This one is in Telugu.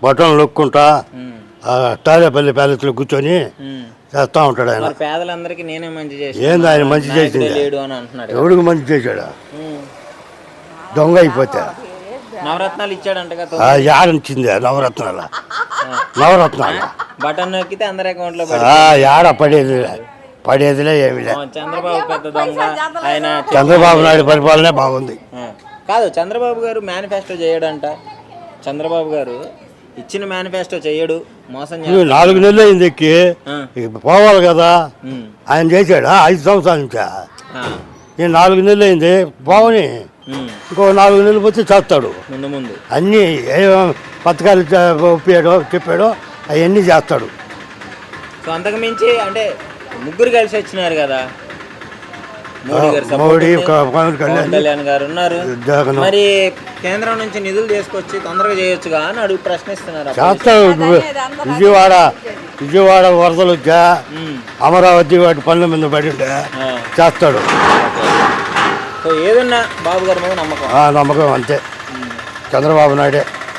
బట్టలు నొక్కుంటా తాలేపల్లి ప్యాలెస్లో కూర్చొని చేస్తూ ఉంటాడు ఆయన. పేదలందరికీ నేనే మంచి చేసి ఏంది ఆయన మంచి చేసింది? లేడు అని అంటున్నాడు. ఎవడికి మంచి చేశాడు? దొంగ అయిపోతే నవరత్నాలు ఇచ్చాడంటగా. యాడించింది నవరత్నాలు బటన్ నొక్కితే అందరి అకౌంట్ లో యాడ పడేదిలే ఏమి లే. చంద్రబాబు పెద్ద దొంగ. ఆయన చంద్రబాబు నాయుడు పరిపాలనే బాగుంది. కాదు, చంద్రబాబు గారు మేనిఫెస్టో చేయడంట. చంద్రబాబు గారు ఇచ్చిన మేనిఫెస్టో చేయడు, మోసం 4 నెలలు అయింది ఎక్కి పోవాలి కదా. ఆయన చేశాడా 5 సంవత్సరాల నుంచా? నేను 4 నెలలు అయింది పోవని, ఇంకో 4 నెలలు పోతే చేస్తాడు. ముందు అన్నీ ఏ పథకాలు చెప్పాడో అవన్నీ చేస్తాడు. సో అంతకు మించి అంటే ముగ్గురు కలిసి వచ్చినారు కదా, మోడీ, పవన్ కళ్యాణ్ గారు ఉన్నారు. మరి కేంద్రం నుంచి నిధులు తీసుకొచ్చి తొందరగా చేయొచ్చుగా అని ప్రశ్నిస్తున్నారు. చేస్తాడు. విజయవాడ వరదలు వచ్చా, అమరావతి వాటి పనుల మీద పడి ఉంటే చేస్తాడు. సో ఏదన్నా బాబు గారి మీద నమ్మకం అంతే. చంద్రబాబు నాయుడే.